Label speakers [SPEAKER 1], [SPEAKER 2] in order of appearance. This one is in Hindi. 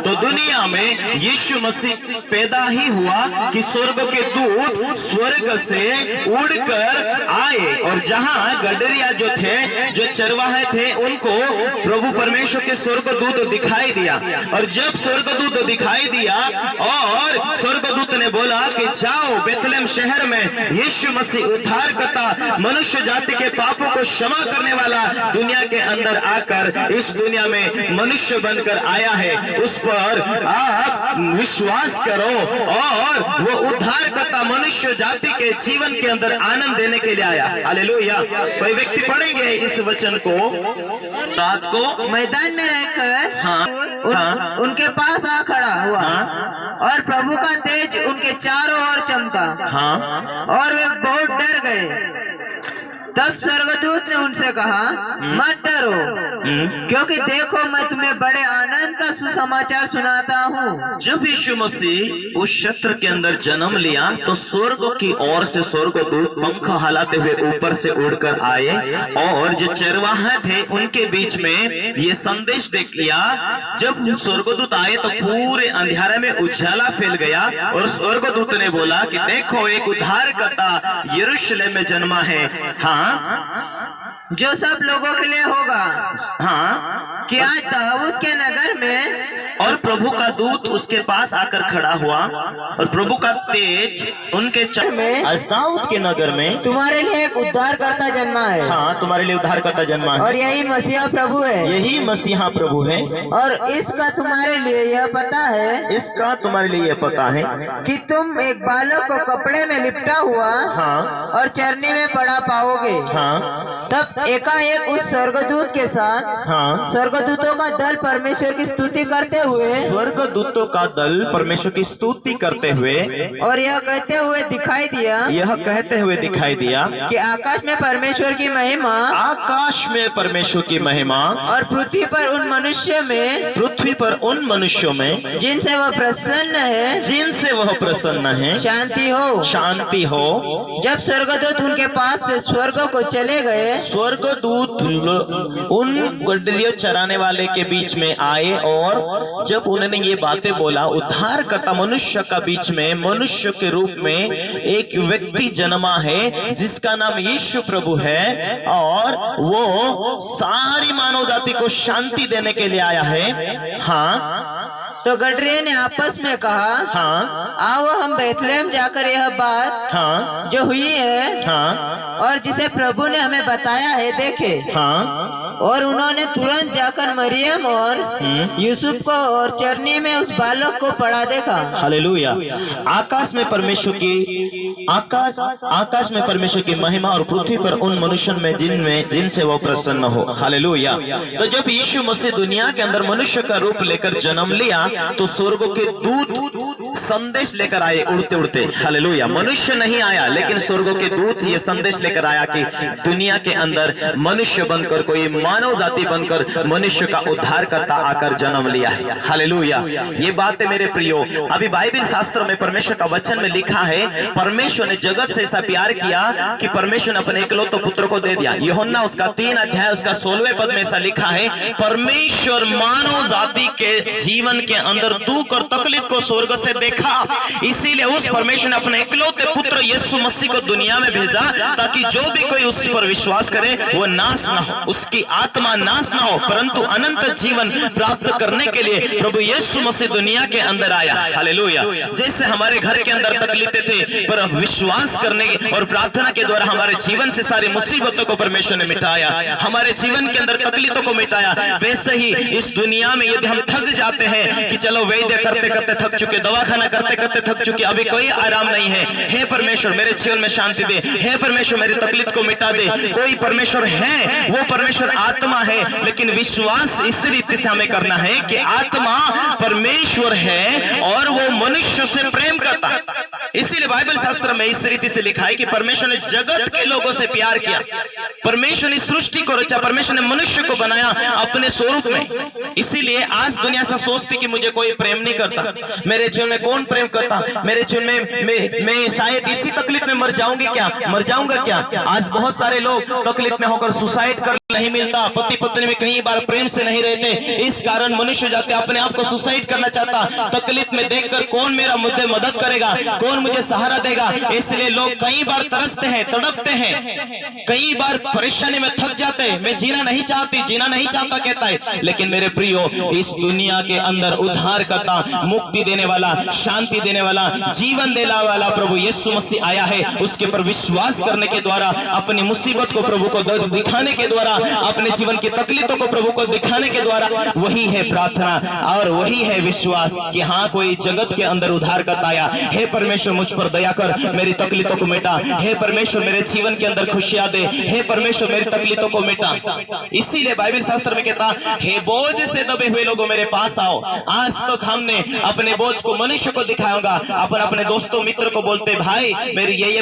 [SPEAKER 1] तो दुनिया में यीशु मसीह पैदा ही हुआ कि स्वर्ग के दूत स्वर्ग से उड़कर आए, और जहां गडरिया जो थे, जो चरवाहे थे, उनको प्रभु परमेश्वर के स्वर्गदूत दिखाई दिया। और जब स्वर्गदूत दिखाई दिया और स्वर्गदूत ने बोला कि जाओ बेथलेहम शहर में यीशु मसीह उद्धारकर्ता मनुष्य जाति के पापों को क्षमा करने वाला दुनिया के अंदर आकर इस दुनिया में मनुष्य बनकर आया है, उस पर आप विश्वास करो और वो उद्धारकर्ता मनुष्य जाति के जीवन के अंदर आनंद देने के लिए आया। हालेलुया। कोई व्यक्ति पढ़ेंगे इस वचन को। रात को
[SPEAKER 2] मैदान में रहकर उनके पास आ खड़ा हुआ और प्रभु का तेज उनके चारों ओर चमका और वे बहुत डर गए। तब स्वर्गदूत ने उनसे कहा, मत डरो, क्योंकि देखो मैं तुम्हें बड़े आनंद का सुसमाचार सुनाता हूँ।
[SPEAKER 1] जब यीशु मसीह उस क्षेत्र के अंदर जन्म लिया तो स्वर्ग की ओर से स्वर्गदूत पंख हिलाते हुए ऊपर से उड़कर आए और जो चरवाहे थे उनके बीच में ये संदेश दे किया। जब स्वर्गदूत आए तो पूरे अंधेरे में उजाला फैल गया और स्वर्गदूत ने बोला कि देखो एक उद्धारकर्ता यरूशलेम में जन्मा है,
[SPEAKER 2] जो सब लोगों के लिए होगा। कि आज दाऊद के नगर में
[SPEAKER 1] और प्रभु का दूत उसके पास आकर खड़ा हुआ और प्रभु का तेज उनके
[SPEAKER 2] में
[SPEAKER 1] आज दाऊद के नगर में
[SPEAKER 2] तुम्हारे लिए एक उद्धारकर्ता जन्मा है।
[SPEAKER 1] तुम्हारे लिए उद्धारकर्ता जन्मा है
[SPEAKER 2] और यही मसीहा प्रभु है।
[SPEAKER 1] यही मसीहा प्रभु है।
[SPEAKER 2] और इसका तुम्हारे लिए यह पता है,
[SPEAKER 1] इसका तुम्हारे लिए यह पता है
[SPEAKER 2] कि तुम एक बालक को कपड़े में लिपटा हुआ और चरनी में पड़ा पाओगे। तब एकाएक उस स्वर्गदूत के साथ स्वर्गदूतों का दल परमेश्वर की स्तुति करते हुए
[SPEAKER 1] स्वर्गदूतों का दल परमेश्वर की स्तुति करते हुए
[SPEAKER 2] और यह कहते हुए दिखाई दिया कि आकाश में परमेश्वर की महिमा,
[SPEAKER 1] आकाश में परमेश्वर की महिमा
[SPEAKER 2] और पृथ्वी पर उन मनुष्यों में जिनसे वह प्रसन्न है
[SPEAKER 1] शांति हो।
[SPEAKER 2] जब स्वर्गदूत उनके पास से स्वर्ग को चले गए,
[SPEAKER 1] स्वर्गदूत उन गडरियों चराने वाले के बीच में आए और जब उन्होंने ये बातें बोला, उद्धारकर्ता मनुष्य का बीच में मनुष्य के रूप में एक व्यक्ति जन्मा है जिसका नाम यीशु प्रभु है और वो सारी मानव जाति को शांति देने के लिए आया है।
[SPEAKER 2] तो गडरियों ने आपस में कहा, आओ हम बेथलेहम जाकर यह बात जो हुई है और जिसे प्रभु ने हमें बताया है देखे। और उन्होंने तुरंत जाकर मरियम और यूसुफ को और चरनी में उस बालक को पड़ा देखा।
[SPEAKER 1] हालेलुया। आकाश में परमेश्वर की महिमा और पृथ्वी पर उन मनुष्यों में जिनसे वो प्रसन्न हो। हालेलुया। तो जब यीशु मसीह दुनिया के अंदर मनुष्य का रूप लेकर जन्म लिया तो स्वर्ग के दूत संदेश लेकर आए उड़ते उड़ते। हालेलुया। मनुष्य नहीं आया लेकिन स्वर्ग के दूत ये संदेश लेकर आया कि दुनिया के अंदर मनुष्य बनकर, कोई मानव जाति बनकर मनुष्य का उद्धारकर्ता आकर जन्म लिया है। हालेलुया। ये बात है मेरे प्रियो। अभी बाइबल शास्त्र में परमेश्वर का वचन में लिखा है, परमेश्वर ने जगत से ऐसा प्यार किया कि परमेश्वर ने अपने इकलौते पुत्र को दे दिया। यूहन्ना उसका 3 अध्याय उसका 16वें पद में ऐसा लिखा है, परमेश्वर मानव जाति के जीवन के अंदर दुख और तकलीफ को स्वर्ग से देखा, इसीलिए उस परमेश्वर ने अपने इकलौते पुत्र यीशु मसीह को दुनिया में भेजा ताकि जो भी कोई उस पर विश्वास करे वो नाश ना हो, उसकी आत्मा नाश ना हो, परंतु अनंत जीवन प्राप्त करने के लिए प्रभु यीशु मसीह दुनिया के अंदर आया। हालेलुया। जैसे हमारे घर के अंदर तकलीफें थे पर विश्वास करने और प्रार्थना के द्वारा हमारे जीवन से सारी मुसीबतों को परमेश्वर ने मिटाया, हमारे जीवन के अंदर तकलीफों को मिटाया, वैसे ही इस दुनिया में यदि हम थक जाते हैं कि चलो वैद्य करते करते थक चुके, दवाखाना करते करते थक चुके, अभी कोई आराम नहीं है, हे परमेश्वर मेरे जीवन में शांति दे, हे परमेश्वर मेरी तकलीफ को मिटा दे। कोई परमेश्वर है, वो परमेश्वर आत्मा है, लेकिन विश्वास इस रीति से हमें करना है कि आत्मा परमेश्वर है और वो मनुष्य से प्रेम करता है। इसीलिए बाइबल शास्त्र में इस रीति से लिखा है कि परमेश्वर ने जगत के लोगों से प्यार किया। परमेश्वर ने सृष्टि को रचा, परमेश्वर ने मनुष्य को बनाया अपने स्वरूप में। इसीलिए आज दुनिया से सोचती कि मुझे कोई प्रेम नहीं करता, मेरे जीवन में कौन प्रेम करता, मेरे जीवन में मैं शायद इसी तकलीफ में मर जाऊंगा क्या। आज बहुत सारे लोग तकलीफ में होकर सुसाइड कर नहीं मिलता, पति पत्नी में कई बार प्रेम से नहीं रहते, इस कारण मनुष्य जाते अपने आप को सुसाइड करना चाहता। तकलीफ में देखकर कौन मेरा मुझे मदद करेगा, कौन मुझे सहारा देगा, इसलिए लोग कई बार तरसते हैं, तड़पते हैं, कई बार परेशानी में थक जाते हैं। मैं जीना नहीं चाहता कहता है। लेकिन मेरे प्रियो, इस दुनिया के अंदर उद्धार करता, मुक्ति देने वाला, शांति देने वाला, जीवन देने वाला प्रभु यीशु मसीह आया है। उसके पर विश्वास करने के द्वारा, अपनी मुसीबत को प्रभु को दिखाने के द्वारा, अपने जीवन की तकलीफों को प्रभु को दिखाने के द्वारा, वही है प्रार्थना और वही है विश्वास कि हाँ, कोई जगत के अंदर उद्धार करता आया। हे परमेश्वर, मुझ पर दया कर, मेरी तकलीफों को मिटा। हे परमेश्वर, मेरे जीवन के अंदर खुशियां दे। हे परमेश्वर, मेरी तकलीफों को मिटा। इसीलिए बाइबल शास्त्र में कहता, हे बोझ से दबे हुए लोगों मेरे पास आओ। आज तक हमने अपने बोझ को मनुष्य को दिखाऊंगा, अपने दोस्तों मित्र को बोलते, भाई मेरी ये